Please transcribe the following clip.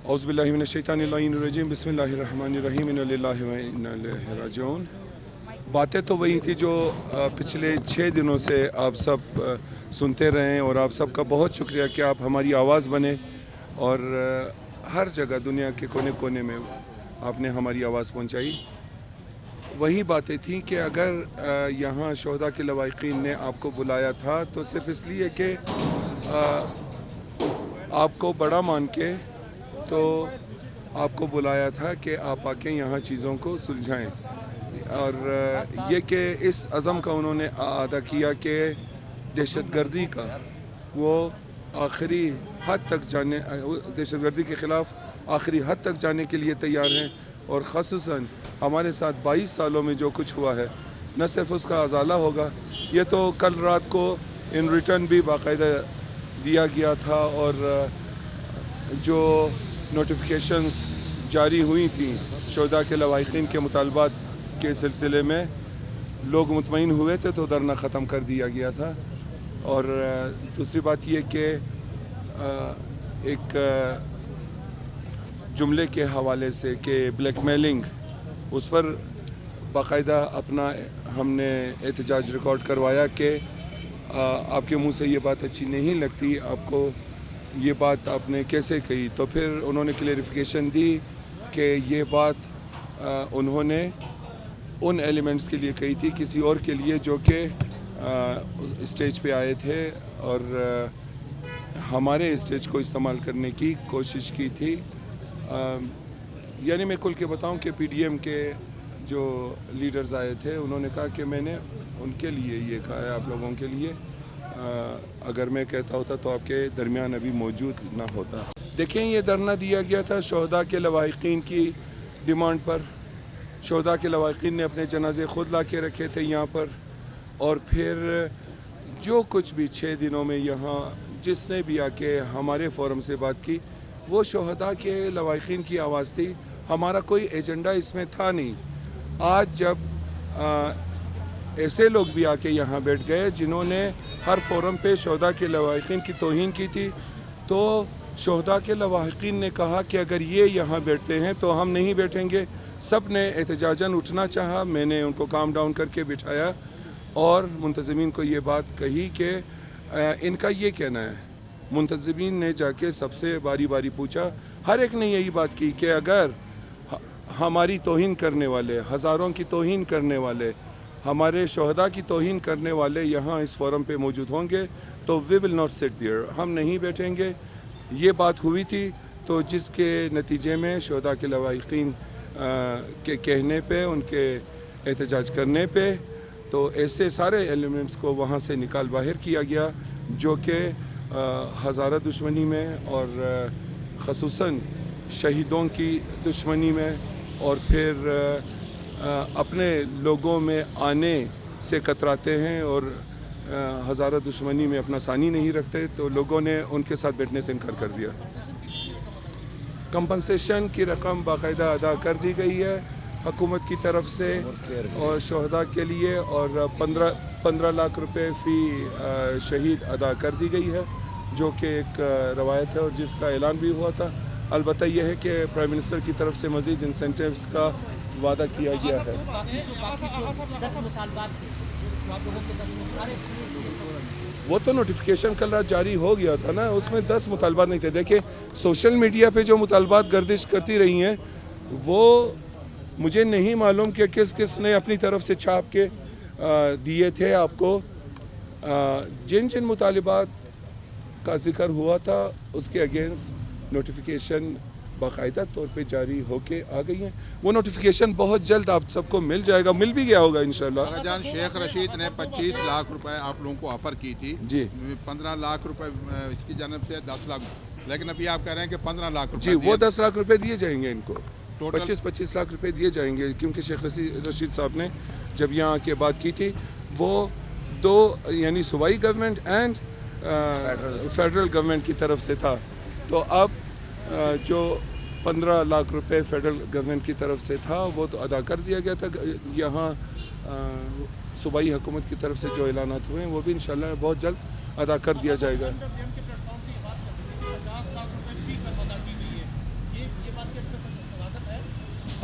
اعوذ باللہ من الشیطان الرجیم بسم اللہ الرحمن الرحیم انا للہ و انا الیہ راجعون۔ باتیں تو وہی تھی جو پچھلے 6 دنوں سے آپ سب سنتے رہیں، اور آپ سب کا بہت شکریہ کہ آپ ہماری آواز بنے، اور ہر جگہ دنیا کے کونے کونے میں آپ نے ہماری آواز پہنچائی۔ وہی باتیں تھیں کہ اگر یہاں شہداء کے لواحقین نے آپ کو بلایا تھا تو صرف اس لیے کہ آپ کو بڑا مان کے تو آپ کو بلایا تھا کہ آپ آ کے یہاں چیزوں کو سلجھائیں، اور یہ کہ اس عزم کا انہوں نے ادا کیا کہ دہشت گردی کا وہ آخری حد تک جانے، دہشت گردی کے خلاف آخری حد تک جانے کے لیے تیار ہیں، اور خصوصاً ہمارے ساتھ 22 سالوں میں جو کچھ ہوا ہے نہ صرف اس کا ازالہ ہوگا، یہ تو کل رات کو ان ریٹرن بھی باقاعدہ دیا گیا تھا، اور جو نوٹیفیکیشنز جاری ہوئی تھیں شہداء کے لواحقین کے مطالبات کے سلسلے میں، لوگ مطمئن ہوئے تھے تو دھرنا ختم کر دیا گیا تھا۔ اور دوسری بات یہ کہ ایک جملے کے حوالے سے کہ بلیک میلنگ، اس پر باقاعدہ اپنا ہم نے احتجاج ریکارڈ کروایا کہ آپ کے منہ سے یہ بات اچھی نہیں لگتی، آپ کو یہ بات آپ نے کیسے کہی؟ تو پھر انہوں نے کلیریفیکیشن دی کہ یہ بات انہوں نے ان ایلیمنٹس کے لیے کہی تھی، کسی اور کے لیے جو کہ اسٹیج پہ آئے تھے اور ہمارے اسٹیج کو استعمال کرنے کی کوشش کی تھی۔ یعنی میں کھل کے بتاؤں کہ پی ڈی ایم کے جو لیڈرز آئے تھے انہوں نے کہا کہ میں نے ان کے لیے یہ کہا ہے، آپ لوگوں کے لیے، اگر میں کہتا ہوتا تو آپ کے درمیان ابھی موجود نہ ہوتا۔ دیکھیں، یہ دھرنا دیا گیا تھا شہداء کے لواحقین کی ڈیمانڈ پر۔ شہداء کے لواحقین نے اپنے جنازے خود لا کے رکھے تھے یہاں پر، اور پھر جو کچھ بھی 6 دنوں میں یہاں جس نے بھی آ کے ہمارے فورم سے بات کی، وہ شہداء کے لواحقین کی آواز تھی۔ ہمارا کوئی ایجنڈا اس میں تھا نہیں۔ آج جب ایسے لوگ بھی آ کے یہاں بیٹھ گئے جنہوں نے ہر فورم پہ شہداء کے لواحقین کی توہین کی تھی، تو شہداء کے لواحقین نے کہا کہ اگر یہ یہاں بیٹھتے ہیں تو ہم نہیں بیٹھیں گے۔ سب نے احتجاجاً اٹھنا چاہا، میں نے ان کو کام ڈاؤن کر کے بٹھایا اور منتظمین کو یہ بات کہی کہ ان کا یہ کہنا ہے۔ منتظمین نے جا کے سب سے باری باری پوچھا، ہر ایک نے یہی بات کی کہ اگر ہماری توہین کرنے والے، ہزاروں کی توہین کرنے والے، ہمارے شہداء کی توہین کرنے والے یہاں اس فورم پہ موجود ہوں گے تو وی ول ناٹ سٹ دیئر، ہم نہیں بیٹھیں گے۔ یہ بات ہوئی تھی، تو جس کے نتیجے میں شہداء کے لواحقین کے کہنے پہ، ان کے احتجاج کرنے پہ، تو ایسے سارے ایلیمنٹس کو وہاں سے نکال باہر کیا گیا جو کہ ہزارہ دشمنی میں اور خصوصاً شہیدوں کی دشمنی میں، اور پھر اپنے لوگوں میں آنے سے کتراتے ہیں اور ہزارہ دشمنی میں اپنا ثانی نہیں رکھتے، تو لوگوں نے ان کے ساتھ بیٹھنے سے انکار کر دیا۔ کمپنسیشن کی رقم باقاعدہ ادا کر دی گئی ہے حکومت کی طرف سے، اور شہداء کے لیے، اور 15 لاکھ روپے فی شہید ادا کر دی گئی ہے، جو کہ ایک روایت ہے اور جس کا اعلان بھی ہوا تھا۔ البتہ یہ ہے کہ پرائم منسٹر کی طرف سے مزید انسینٹیوز کا وعدہ کیا گیا ہے۔ وہ تو نوٹیفیکیشن کل رات جاری ہو گیا تھا نا، اس میں 10 مطالبات نہیں تھے۔ دیکھیں، سوشل میڈیا پہ جو مطالبات گردش کرتی رہی ہیں، وہ مجھے نہیں معلوم کہ کس نے اپنی طرف سے چھاپ کے دیے تھے آپ کو۔ جن مطالبات کا ذکر ہوا تھا اس کے اگینسٹ نوٹیفیکیشن باقاعدہ طور پہ جاری ہو کے آ گئی ہیں۔ وہ نوٹیفیکیشن بہت جلد آپ سب کو مل جائے گا، مل بھی گیا ہوگا انشاءاللہ۔ جان شیخ رشید نے 25 لاکھ روپے آپ لوگوں کو آفر کی تھی، جی 15 لاکھ روپے اس کی جانب سے 10 لاکھ، لیکن ابھی آپ کہہ رہے ہیں کہ 15 لاکھ روپے۔ جی، وہ 10 لاکھ روپے دیے جائیں گے ان کو، 25 لاکھ روپے دیے جائیں گے، کیونکہ شیخ رشید صاحب نے جب یہاں کے بات کی تھی، وہ دو یعنی صوبائی گورنمنٹ اینڈ فیڈرل گورنمنٹ کی طرف سے تھا، تو اب جو 15 لاکھ روپے فیڈرل گورنمنٹ کی طرف سے تھا وہ تو ادا کر دیا گیا تھا۔ یہاں صوبائی حکومت کی طرف سے جو اعلانات ہوئے ہیں وہ بھی انشاءاللہ بہت جلد ادا کر دیا جائے گا۔